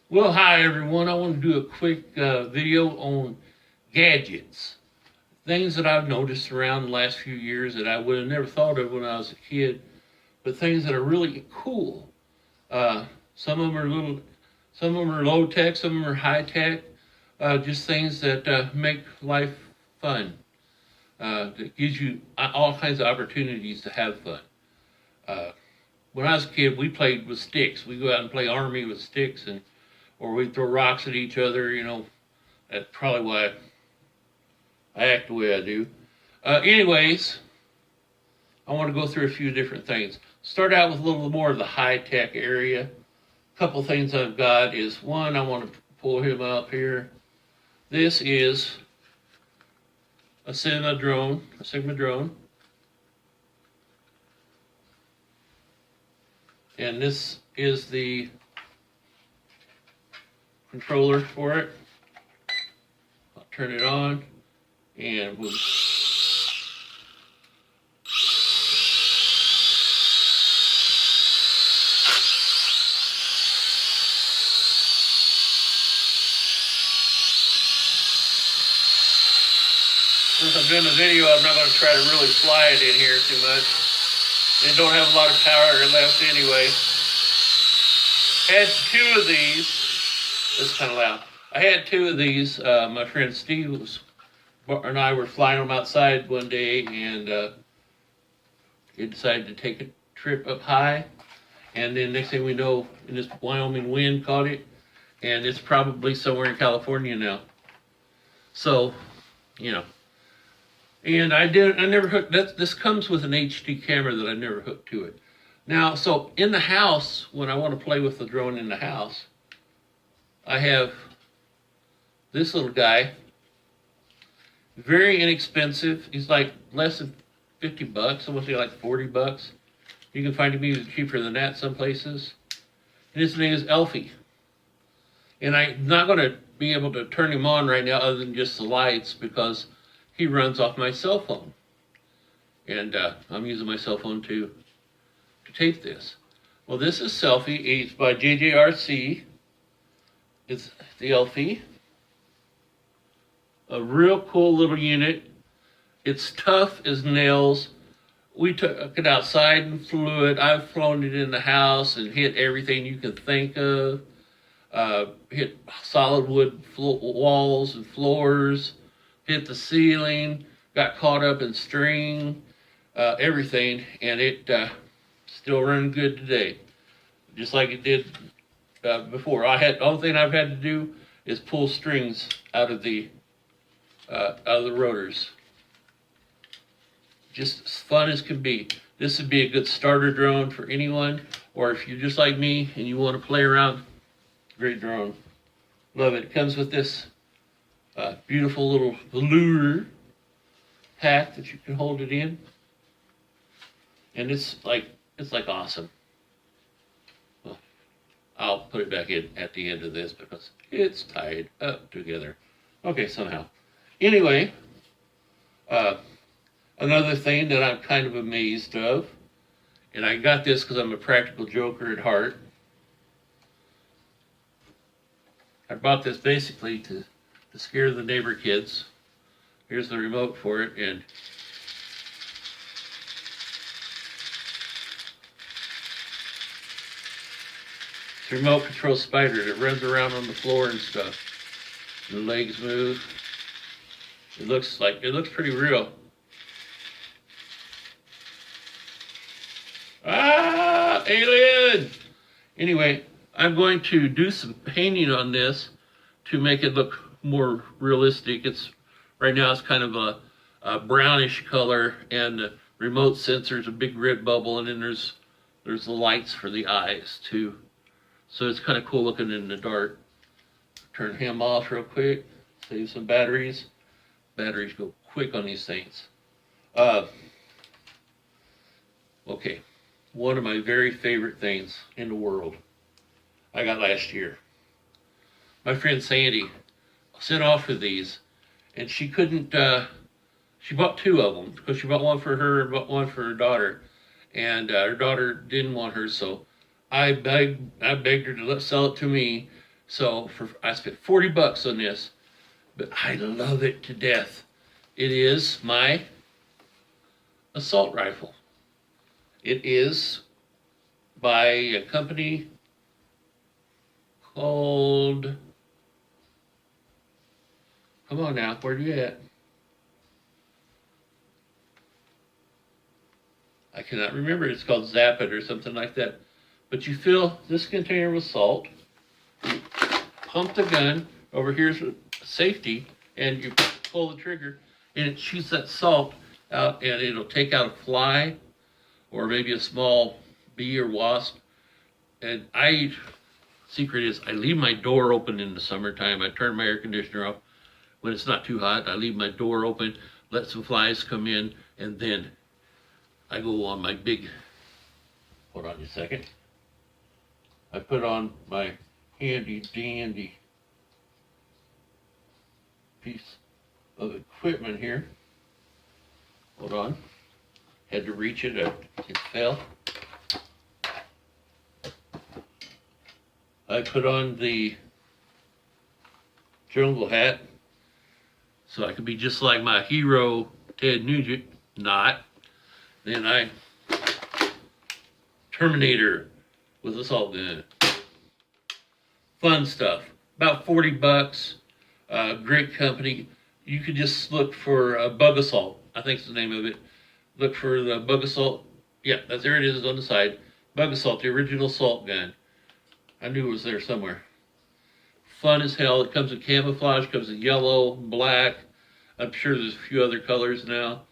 Well, hi everyone. I want to do a quick video on gadgets. Things that I've noticed around the last few years that I would have never thought of when I was a kid, but things that are really cool. Some of them are some of them are low tech, some of them are high tech. Just things that make life fun. That gives you all kinds of opportunities to have fun. Uh, when I was a kid, we played with sticks. We go out and play army with sticks, and or we'd throw rocks at each other. That's probably why I act the way I do. Anyways, I want to go through a few different things. Start out with a little more of the high tech area. A couple things I've got is one, I want to pull him up here. This is a Sigma drone, and this is the controller for it. I'll turn it on, and we'll since I'm doing the video, I'm not going to try to really fly it in here too much. It don't have a lot of power left anyway. Had two of these. It's kind of loud. I had two of these. My friend Steve and I were flying them outside one day, and he decided to take a trip up high. And then next thing we know, in this Wyoming wind caught it, and it's probably somewhere in California now. So, you know. And I never hooked, this comes with an HD camera that I never hooked to it. Now, so in the house, when I want to play with the drone in the house, I have this little guy, very inexpensive. He's like less than 50 bucks, I want to say like 40 bucks. You can find him even cheaper than that some places. And his name is Elfie. And I'm not going to be able to turn him on right now other than just the lights because he runs off my cell phone. And I'm using my cell phone to tape this. Well, this is Selfie. It's by JJRC. It's the Elfie. A real cool little unit. It's tough as nails. We took it outside and flew it. I've flown it in the house and hit everything you can think of. Hit solid wood walls and floors. Hit the ceiling, got caught up in string, everything, and it still running good today, just like it did before. The only thing I've had to do is pull strings out of the rotors. Just as fun as can be. This would be a good starter drone for anyone, or if you're just like me and you want to play around, great drone. Love it. It comes with this beautiful little velour pack that you can hold it in, and it's like awesome. Well, I'll put it back in at the end of this because it's tied up together. Okay, somehow. Anyway, another thing that I'm kind of amazed of, and I got this because I'm a practical joker at heart. I bought this basically to scare the neighbor kids. Here's the remote for it, and it's a remote control spider that runs around on the floor and stuff. The legs move. It looks pretty real. Ah, alien! Anyway, I'm going to do some painting on this to make it look more realistic. Right now it's kind of a brownish color, and the remote sensor is a big red bubble, and then there's the lights for the eyes too. So it's kind of cool looking in the dark. Turn him off real quick. Save some batteries. Batteries go quick on these things. Okay, one of my very favorite things in the world I got last year. My friend Sandy sent off for these, and she couldn't. She bought two of them because she bought one for her and bought one for her daughter, and her daughter didn't want hers, so I begged her to sell it to me So I spent $40 on this, but I love it to death. It is my assault rifle. It is by a company called, come on now, where are you at? I cannot remember. It's called Zapit or something like that. But you fill this container with salt, you pump the gun, over here's safety, and you pull the trigger, and it shoots that salt out, and it'll take out a fly or maybe a small bee or wasp. And secret is I leave my door open in the summertime. I turn my air conditioner off when it's not too hot. I leave my door open, let some flies come in, and then I go on my big, hold on a second. I put on my handy dandy piece of equipment here. Hold on. Had to reach it, it fell. I put on the jungle hat so I could be just like my hero, Ted Nugent. Not. Then I Terminator with assault gun. Fun stuff. About $40. Great company. You could just look for Bug Assault. I think it's the name of it. Look for the Bug Assault. Yeah, there it is on the side. Bug Assault, the original assault gun. I knew it was there somewhere. Fun as hell. It comes in camouflage, comes in yellow, black. I'm sure there's a few other colors now.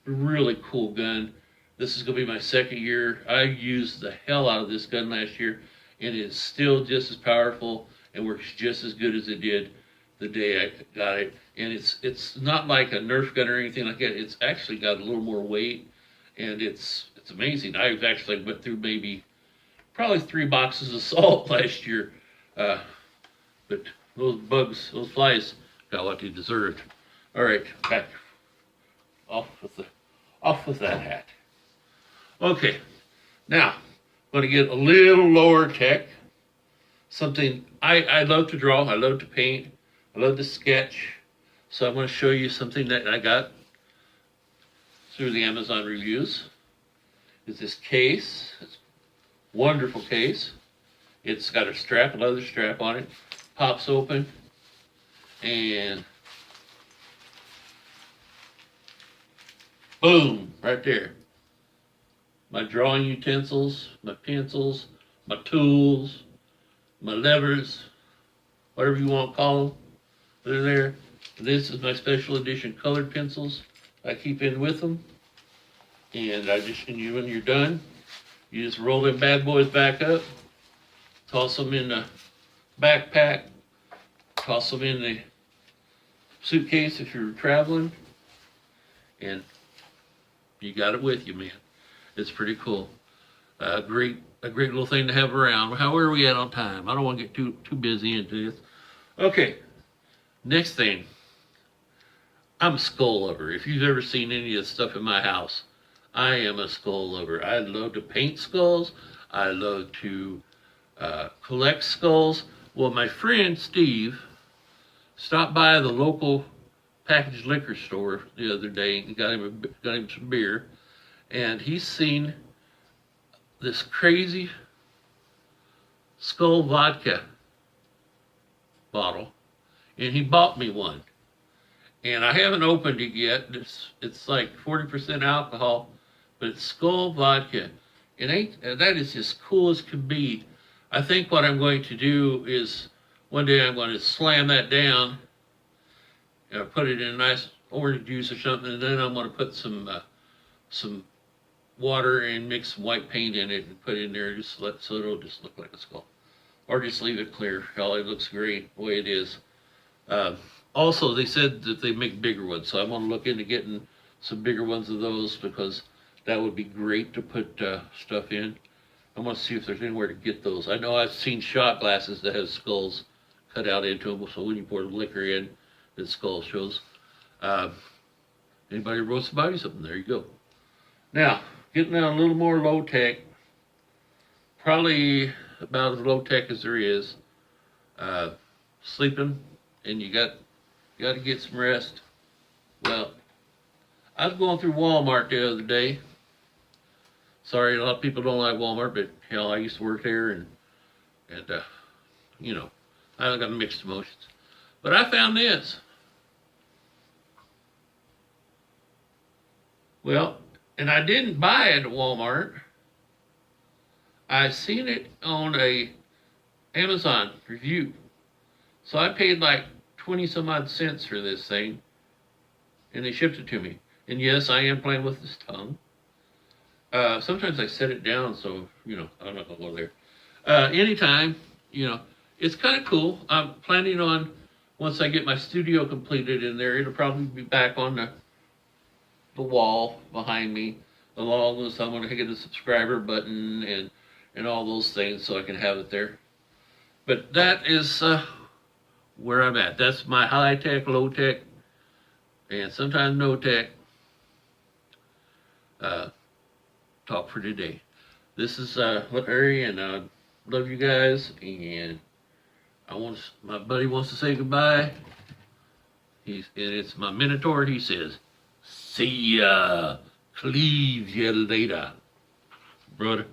Really cool gun. This is going to be my second year. I used the hell out of this gun last year, and it's still just as powerful and works just as good as it did the day I got it. And it's not like a Nerf gun or anything like that. It's actually got a little more weight, and it's amazing. I've actually went through probably 3 boxes of salt last year. But those flies got what they deserved. All right, back off with that hat. Okay, now I'm going to get a little lower tech. Something I love to draw, I love to paint, I love to sketch. So I'm going to show you something that I got through the Amazon reviews. It's this case. It's a wonderful case. It's got a leather strap on it. Pops open, and boom, right there. My drawing utensils, my pencils, my tools, my levers, whatever you want to call them, they're there. This is my special edition colored pencils I keep in with them. And when you're done, you just roll them bad boys back up, toss them in the backpack, toss them in the suitcase if you're traveling, and you got it with you, man. It's pretty cool. A great little thing to have around. How are we at on time? I don't want to get too busy into this. Okay, next thing. I'm a skull lover. If you've ever seen any of the stuff in my house, I am a skull lover. I love to paint skulls. I love to collect skulls. Well, my friend Steve stopped by the local packaged liquor store the other day and got him some beer, and he's seen this crazy Skull vodka bottle, and he bought me one. And I haven't opened it yet. It's like 40% alcohol, but it's Skull vodka. That is as cool as could be. I think what I'm going to do is one day I'm going to slam that down, put it in a nice orange juice or something, and then I'm going to put some water and mix some white paint in it and put it in there so it'll just look like a skull. Or just leave it clear. Hell, it looks great the way it is. Also, they said that they make bigger ones, so I'm going to look into getting some bigger ones of those because that would be great to put stuff in. I want to see if there's anywhere to get those. I know I've seen shot glasses that have skulls cut out into them, so when you pour the liquor in, the skull shows. Anybody wrote somebody something? There you go. Now, getting down a little more low tech, probably about as low tech as there is. sleeping, and you got to get some rest. Well, I was going through Walmart the other day. Sorry, a lot of people don't like Walmart, but hell, I used to work there, and you know, I got mixed emotions. But I found this. Well, and I didn't buy it at Walmart. I seen it on a Amazon review. So I paid like 20 some odd cents for this thing, and they shipped it to me. And yes, I am playing with this tongue. Sometimes I set it down, so, I'm not going to go there. Anytime, it's kind of cool. I'm planning on, once I get my studio completed in there, it'll probably be back on the wall behind me. Along with, I'm going to hit the subscriber button and all those things so I can have it there. But that is where I'm at. That's my high tech, low tech, and sometimes no tech talk for today. This is Larry, and I love you guys. And my buddy wants to say goodbye. It's my Minotaur. He says, "See ya, Cleave ya later, brother."